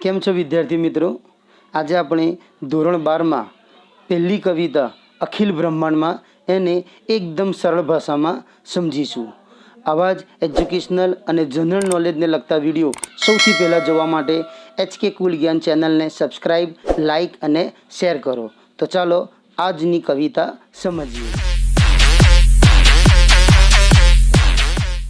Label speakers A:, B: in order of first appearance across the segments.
A: કેમ છો વિદ્યાર્થી મિત્રો? આજે આપણે ધોરણ 12માં પહેલી કવિતા અખિલ બ્રહ્માંડમાં એને એકદમ સરળ ભાષામાં સમજીશું. આવા જ એજ્યુકેશનલ અને જનરલ નોલેજને લગતા વિડીયો સૌથી પહેલાં જોવા માટે HK કુલ જ્ઞાન ચેનલને સબસ્ક્રાઈબ, લાઇક અને શેર કરો. તો ચાલો આજની કવિતા સમજીએ.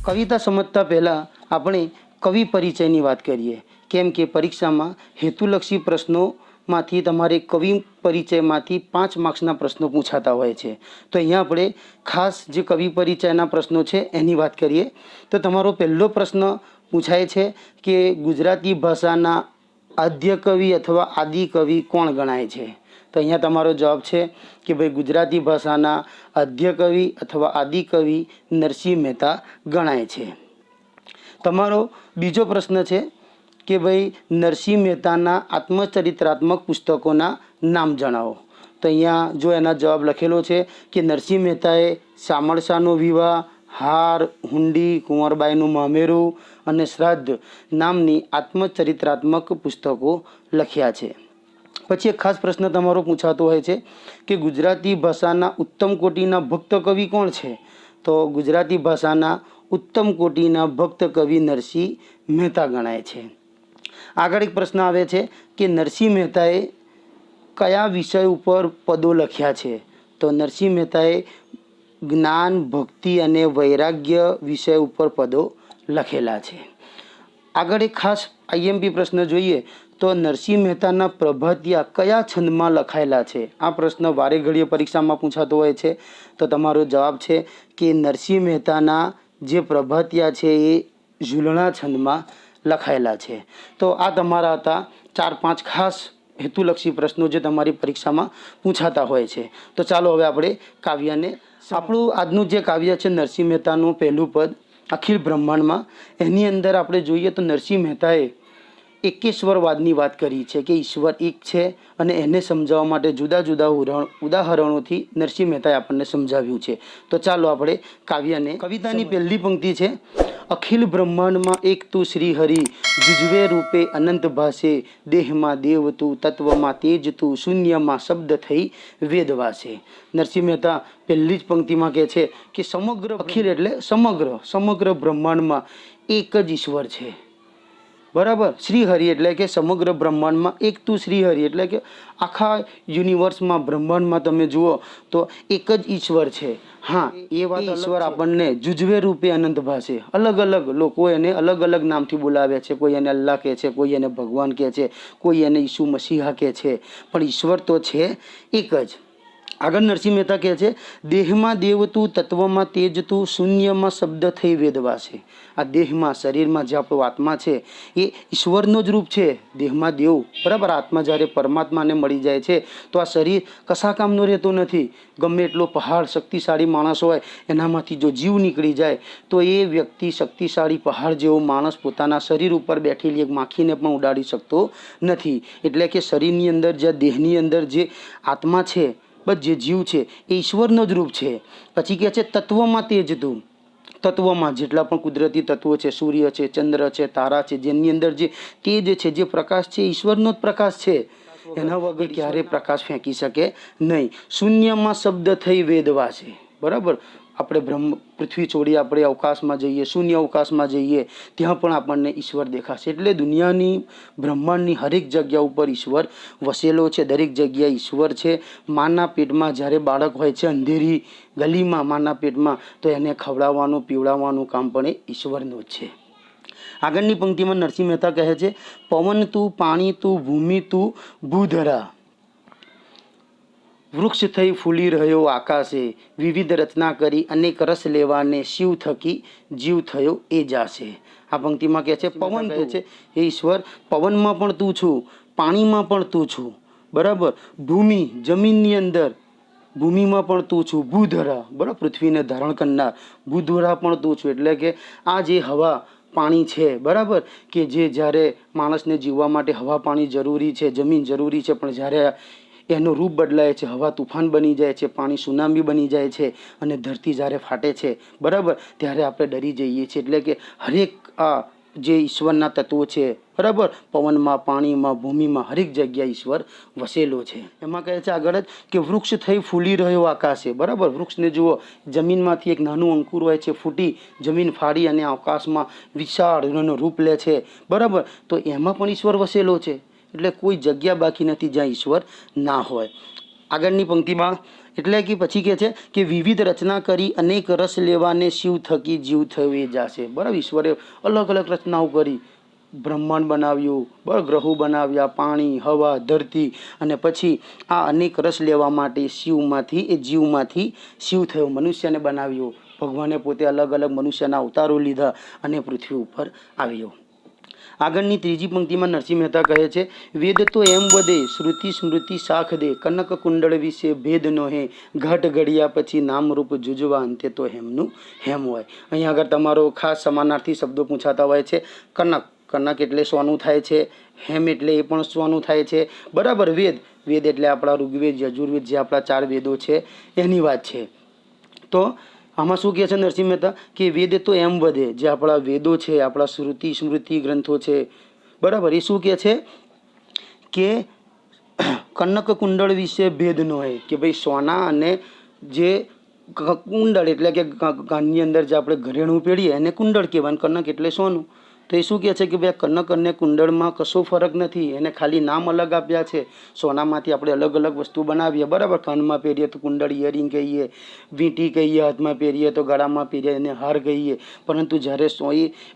A: કવિતા સમજતા પહેલાં આપણે કવિ પરિચયની વાત કરીએ. કેમ કે પરીક્ષામાં હેતુલક્ષી પ્રશ્નોમાંથી તમારે કવિ પરિચયમાંથી 5 માર્ક્સના પ્રશ્નો પૂછાતા હોય છે. તો અહીંયા આપણે ખાસ જે કવિ પરિચયના પ્રશ્નો છે એની વાત કરીએ. તો તમારો પહેલો પ્રશ્ન પૂછાય છે કે ગુજરાતી ભાષાના આદ્ય કવિ અથવા આદિ કવિ કોણ ગણાય છે? તો અહીંયા તમારો જવાબ છે કે ભાઈ ગુજરાતી ભાષાના આદ્ય કવિ અથવા આદિ કવિ નરસિંહ મહેતા ગણાય છે. તમારો બીજો પ્રશ્ન છે કે ભાઈ નરસિંહ મહેતાના આત્મચરિત્રાત્મક પુસ્તકોના નામ જણાવો. તો અહીંયા જો એના જવાબ લખેલો છે કે નરસિંહ મહેતાએ શામળશાનો વિવાહ, હાર, હુંડી, કુંવરબાઈનું મામેરું અને શ્રાદ્ધ નામની આત્મચરિત્રાત્મક પુસ્તકો લખ્યા છે. પછી એક ખાસ પ્રશ્ન તમારો પૂછાતો હોય છે કે ગુજરાતી ભાષાના ઉત્તમ કોટીના ભક્ત કવિ કોણ છે? તો ગુજરાતી ભાષાના ઉત્તમ કોટીના ભક્ત કવિ નરસિંહ મહેતા ગણાય છે. આગળ એક પ્રશ્ન આવે છે કે નરસિંહ મહેતાએ કયા વિષય ઉપર પદો લખ્યા છે? તો નરસિંહ મહેતાએ જ્ઞાન, ભક્તિ અને વૈરાગ્ય વિષય ઉપર પદો લખેલા છે. આગળ એક ખાસ IMP પ્રશ્ન જોઈએ તો નરસિંહ મહેતાના પ્રભાતિયા કયા છંદમાં લખાયેલા છે? આ પ્રશ્ન વારે ઘડીએ પરીક્ષામાં પૂછાતો હોય છે. તો તમારો જવાબ છે કે નરસિંહ મહેતાના જે પ્રભાતિયા છે એ ઝૂલણા છંદમાં લખાયેલા છે. તો આ તમારા હતા 4-5 ખાસ હેતુલક્ષી પ્રશ્નો જે તમારી પરીક્ષામાં પૂછાતા હોય છે. તો ચાલો હવે આપણે કાવ્યને, આપણું આજનું જે કાવ્ય છે નરસિંહ મહેતાનું પહેલું પદ અખિલ બ્રહ્માંડમાં, એની અંદર આપણે જોઈએ તો નરસિંહ મહેતાએ એકેશ્વરવાદની વાત કરી છે કે ઈશ્વર એક છે અને એને સમજાવવા માટે જુદા જુદા ઉદાહરણોથી નરસિંહ મહેતાએ આપણને સમજાવ્યું છે. તો ચાલો આપણે કાવ્યને, કવિતાની પહેલી પંક્તિ છે અખિલ બ્રહ્માંડમાં એક તું શ્રી હરિ, જુજવે રૂપે અનંત ભાષે, દેહમાં દેવ તું, તત્વમાં તેજ તું, શૂન્યમાં શબ્દ થઈ વેદવાસે. નરસિંહ મહેતા પહેલી જ પંક્તિમાં કહે છે કે સમગ્ર અખિલ એટલે સમગ્ર બ્રહ્માંડમાં એક જ ઈશ્વર છે. બરાબર. શ્રીહરિ એટલે કે સમગ્ર બ્રહ્માંડમાં એક તું શ્રીહરિ એટલે કે આખા યુનિવર્સમાં, બ્રહ્માંડમાં તમે જુઓ તો એક જ ઈશ્વર છે. હા, એ વાત ઈશ્વર આપણને જુજવે રૂપે અનંત ભાષે, અલગ અલગ લોકો એને અલગ અલગ નામથી બોલાવે છે. કોઈ એને અલ્લાહ કહે છે, કોઈ એને ભગવાન કહે છે, કોઈ એને ઈસુ મસીહા કહે છે, પણ ઈશ્વર તો છે એક જ. આગળ નરસિંહ મહેતા કહે છે દેહમાં દેવ તું, તત્વમાં તેજ તું, શૂન્યમાં શબ્દ થઈ વેદવાસે. આ દેહમાં, શરીરમાં જે આપણો આત્મા છે એ ઈશ્વરનો જ રૂપ છે. દેહમાં દેવ, બરાબર. આત્મા જ્યારે પરમાત્માને મળી જાય છે તો આ શરીર કશા કામનો રહેતો નથી. ગમે એટલો પહાડ શક્તિશાળી માણસ હોય, એનામાંથી જો જીવ નીકળી જાય તો એ વ્યક્તિ શક્તિશાળી પહાડ જેવો માણસ પોતાના શરીર ઉપર બેઠેલી એક માખીને પણ ઉડાડી શકતો નથી. એટલે કે શરીરની અંદર, જે દેહની અંદર જે આત્મા છે, બસ જે જીવ છે એ ઈશ્વરનો જ રૂપ છે. પછી કહે છે તત્વમાં તેજ તું. તત્વમાં જેટલા પણ કુદરતી તત્વો છે, સૂર્ય છે, ચંદ્ર છે, તારા છે, જેની અંદર જે તેજ છે, જે પ્રકાશ છે, ઈશ્વરનો જ પ્રકાશ છે. એના વગર ક્યારેય પ્રકાશ ફેંકી શકે નહીં. શૂન્યમાં શબ્દ થઈ વેદવાસે. બરાબર. આપણે પૃથ્વી છોડી આપણે અવકાશમાં જઈએ, શૂન્ય અવકાશમાં જઈએ, ત્યાં પણ આપણને ઈશ્વર દેખાશે. એટલે દુનિયાની, બ્રહ્માંડની હરેક જગ્યા ઉપર ઈશ્વર વસેલો છે. દરેક જગ્યાએ ઈશ્વર છે. માના પેટમાં જ્યારે બાળક હોય છે, અંધેરી ગલીમાં માના પેટમાં, તો એને ખવડાવવાનું, પીવડાવવાનું કામ પણ એ ઈશ્વરનું જ છે. આગળની પંક્તિમાં નરસિંહ મહેતા કહે છે પવન તું, પાણી તું, ભૂમિ તું, ભૂધરા, વૃક્ષ થઈ ફૂલી રહ્યો આકાશે, વિવિધ રચના કરી અનેક રસ લેવાને, શિવ થકી જીવ થયો એ જાશે. આ પંક્તિમાં કહે છે પવન કહે છે એ ઈશ્વર, પવનમાં પણ તું છું, પાણીમાં પણ તું છું, બરાબર. ભૂમિ, જમીનની અંદર, ભૂમિમાં પણ તું છું. ભૂધરા, બરાબર, પૃથ્વીને ધારણ કરનાર, ભૂધરા પણ તું છું. એટલે કે આ જે હવા પાણી છે, બરાબર, કે જે જ્યારે માણસને જીવવા માટે હવા પાણી જરૂરી છે, જમીન જરૂરી છે, પણ જ્યારે એનું રૂપ બદલાય છે, હવા તુફાન બની જાય છે, પાણી સુનામી બની જાય છે અને ધરતી જ્યારે ફાટે છે, બરાબર, ત્યારે આપણે ડરી જઈએ છીએ. એટલે કે હરેક આ જે ઈશ્વરના તત્વો છે, બરાબર, પવનમાં, પાણીમાં, ભૂમિમાં હરેક જગ્યાએ ઈશ્વર વસેલો છે. એમાં કહે છે આગળ જ કે વૃક્ષ થઈ ફૂલી રહ્યો આકાશે. બરાબર, વૃક્ષને જુઓ, જમીનમાંથી એક નાનું અંકુર હોય છે, ફૂટી જમીન ફાડી અને આકાશમાં વિશાળ રૂપ લે છે. બરાબર, તો એમાં પણ ઈશ્વર વસેલો છે. એટલે કોઈ જગ્યા બાકી નથી જ્યાં ઈશ્વર ના હોય. આગળની પંક્તિમાં એટલે કે પછી કહે છે કે વિવિધ રચના કરી અનેક રસ લેવાને શિવ થકી જીવ થયો એ જાશે. બરાબર, ઈશ્વરે અલગ અલગ રચનાઓ કરી, બ્રહ્માંડ બનાવ્યું, બરાબર, ગ્રહો બનાવ્યા, પાણી, હવા, ધરતી, અને પછી આ અનેક રસ લેવા માટે જીવમાંથી શિવ થયો, મનુષ્યને બનાવ્યો. ભગવાને પોતે અલગ અલગ મનુષ્યના અવતારો લીધા અને પૃથ્વી ઉપર આવ્યો. આગળની ત્રીજી પંક્તિમાં નરસિંહ મહેતા કહે છે વેદ તો એમ વધે શ્રુતિ સ્મૃતિ શાખ દે કનક કુંડળ વિશે ભેદ નો હે ઘટ ઘડિયા પછી નામરૂપ જુજવા અંતે તો હેમનું હેમ હોય. અહીંયા આગળ તમારો ખાસ સમાનાર્થી શબ્દો પૂછાતા હોય છે. કનક એટલે સોનું થાય છે, હેમ એટલે એ પણ સોનું થાય છે. બરાબર, વેદ એટલે આપણા ઋગ્વેદ, યજુર્વેદ, જે આપણા 4 વેદો છે એની વાત છે. તો આમાં શું કહે છે નરસિંહ મહેતા કે વેદ તો એમ વધે, જે આપણા વેદો છે, આપણા શ્રુતિ સ્મૃતિ ગ્રંથો છે, બરાબર, એ શું કહે છે કે કનક કુંડળ વિશે ભેદ ન હોય, કે ભાઈ સોના અને જે કુંડળ એટલે કે કાનની અંદર જે આપણે ઘરેણું પહેરીએ એને કુંડળ કહેવાય, કનક એટલે સોનું. તો એ શું કહે છે કે ભાઈ કનક અને કુંડળમાં કશો ફરક નથી, એને ખાલી નામ અલગ આપ્યા છે. સોનામાંથી આપણે અલગ અલગ વસ્તુ બનાવીએ, બરાબર, કાનમાં પહેરીએ તો કુંડળ ઇયરિંગ કહીએ, વીંટી કહીએ, હાથમાં પહેરીએ તો ગળામાં પહેરીએ એને હાર કહીએ. પરંતુ જ્યારે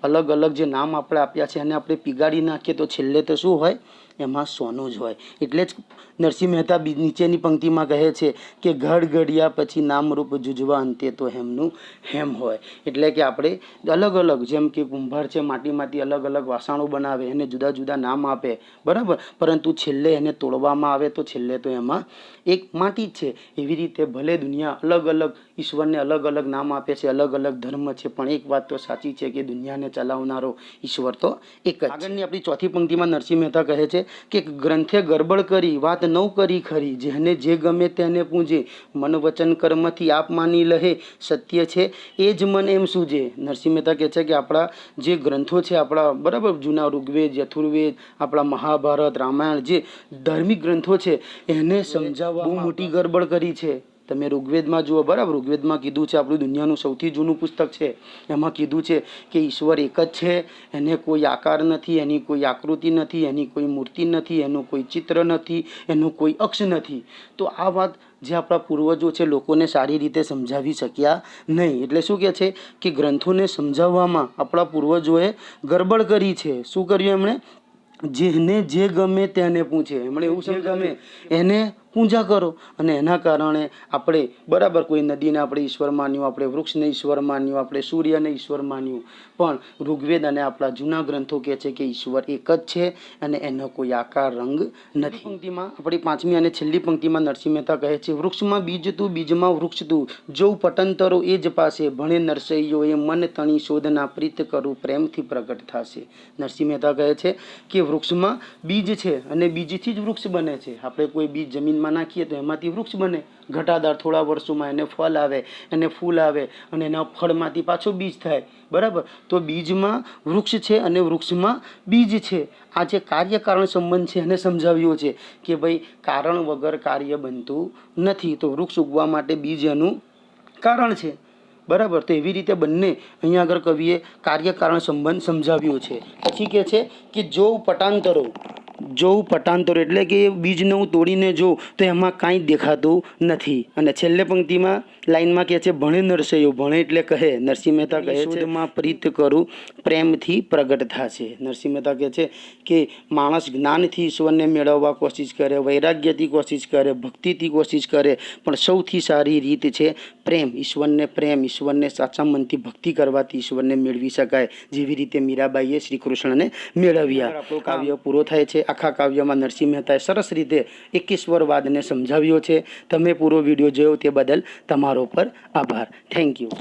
A: અલગ અલગ જે નામ આપણે આપ્યા છે એને આપણે પીગાડી નાખીએ તો છેલ્લે તો શું હોય, એમાં સોનું જ હોય. એટલે જ નરસિંહ મહેતા નીચેની પંક્તિમાં કહે છે કે ઘડ ઘડિયા પછી નામરૂપ જુજવા અંતે તો હેમનું હેમ હોય. એટલે કે આપણે અલગ અલગ, જેમ કે કુંભાર છે માટીમાંથી અલગ અલગ વાસણો બનાવે, એને જુદા જુદા નામ આપે, બરાબર, પરંતુ છેલ્લે એને તોડવામાં આવે તો છેલ્લે તો એમાં એક માટી જ છે. એવી રીતે ભલે દુનિયા અલગ અલગ ઈશ્વરને અલગ અલગ નામ આપે છે, અલગ અલગ ધર્મ છે, પણ એક વાત તો સાચી છે કે દુનિયાને ચલાવનારો ઈશ્વર તો એક જ. આગળની આપણી ચોથી પંક્તિમાં નરસિંહ મહેતા કહે છે કે ગ્રંથે ગરબડ કરી વાત નવ કરી ખરી, જેને જે ગમે તેને પૂજે, મન વચન કર્મથી આપ માની લહે, સત્ય છે એ જ મન એમ સૂજે. નરસિંહ મહેતા કહે છે કે આપણા જે ગ્રંથો છે, આપણા બરાબર જૂના ઋગ્વેદ, યથુર્વેદ, આપણા મહાભારત, રામાયણ, જે ધાર્મિક ગ્રંથો છે એને સમજાવવા બહુ મોટી ગરબડ કરી છે. તમે ઋગ્વેદમાં જુઓ, બરાબર, ઋગ્વેદમાં કીધું છે, આપણું દુનિયાનું સૌથી જૂનું પુસ્તક છે, એમાં કીધું છે કે ઈશ્વર એક જ છે, એને કોઈ આકાર નથી, એની કોઈ આકૃતિ નથી, એની કોઈ મૂર્તિ નથી, એનું કોઈ ચિત્ર નથી, એનું કોઈ અક્ષ નથી. તો આ વાત જે આપણા પૂર્વજો છે લોકોને સારી રીતે સમજાવી શક્યા નહીં. એટલે શું કહે છે કે ગ્રંથોને સમજાવવામાં આપણા પૂર્વજોએ ગરબડ કરી છે. શું કર્યું એમણે? જેને જે ગમે તેને પૂછે, એમણે એવું સમજાવે એને પૂજા કરો. અને એના કારણે આપણે બરાબર કોઈ નદીને આપણે ઈશ્વર માન્યું, આપણે વૃક્ષને ઈશ્વર માન્યું, આપણે સૂર્યને ઈશ્વર માન્યું, પણ ઋગ્વેદ અને આપણા જૂના ગ્રંથો કહે છે કે ઈશ્વર એક જ છે અને એનો કોઈ આકાર રંગ નથી. પંક્તિમાં આપણી પાંચમી અને છેલ્લી પંક્તિમાં નરસિંહ મહેતા કહે છે વૃક્ષમાં બીજ તું, બીજમાં વૃક્ષ તું, જોઉં પટંતરો એ જ પાસે, ભણે નરસૈયો એ મન તણી શોધના પ્રીત કરું, પ્રેમથી પ્રગટ થશે. નરસિંહ મહેતા કહે છે કે વૃક્ષમાં બીજ છે અને બીજથી જ વૃક્ષ બને છે. આપણે કોઈ બીજ જમીનમાં નાખીએ તો એમાંથી વૃક્ષ બને, ઘટાદાર થોડા વર્ષોમાં એને ફળ આવે, એને ફૂલ આવે અને એના ફળમાંથી પાછો બીજ થાય, બરાબર. તો બીજમાં વૃક્ષ છે અને વૃક્ષમાં બીજ છે. આ જે કાર્યકારણ સંબંધ છે એને સમજાવ્યો છે કે ભાઈ કારણ વગર કાર્ય બનતું નથી, તો વૃક્ષ ઉગવા માટે બીજ એનું કારણ છે, બરાબર. તો એવી રીતે બંને અહીંયા આગળ કવિએ કાર્યકારણ સંબંધ સમજાવ્યો છે. પછી કહે છે કે જોઉં પટાંતરો એટલે કે બીજને હું તોડીને જોઉં તો એમાં કાંઈ દેખાતું નથી. અને છેલ્લે પંક્તિમાં લાઈનમાં કહે છે ભણે નરસૈયો, ભણે એટલે કહે. નરસિંહ મહેતા કહે છે શોધમાં પ્રીત કરું, પ્રેમથી પ્રગટ થશે. નરસિંહ મહેતા કહે છે કે માણસ જ્ઞાનથી ઈશ્વરને મેળવવા કોશિશ કરે, વૈરાગ્યથી કોશિશ કરે, ભક્તિથી કોશિશ કરે, પણ સૌથી સારી રીત છે પ્રેમ. ઈશ્વરને સાચા મનથી ભક્તિ કરવાથી ઈશ્વરને મેળવી શકાય, જેવી રીતે મીરાબાઈએ શ્રી કૃષ્ણને મેળવ્યા. આપણો કાવ્ય પૂરો થાય છે. આખા કાવ્યમાં નરસિંહ મહેતાએ સરસ રીતે એકેશ્વરવાદને સમજાવ્યો છે. તમે પૂરો વિડીયો જોયો તે બદલ તમારો પર આભાર. Thank you.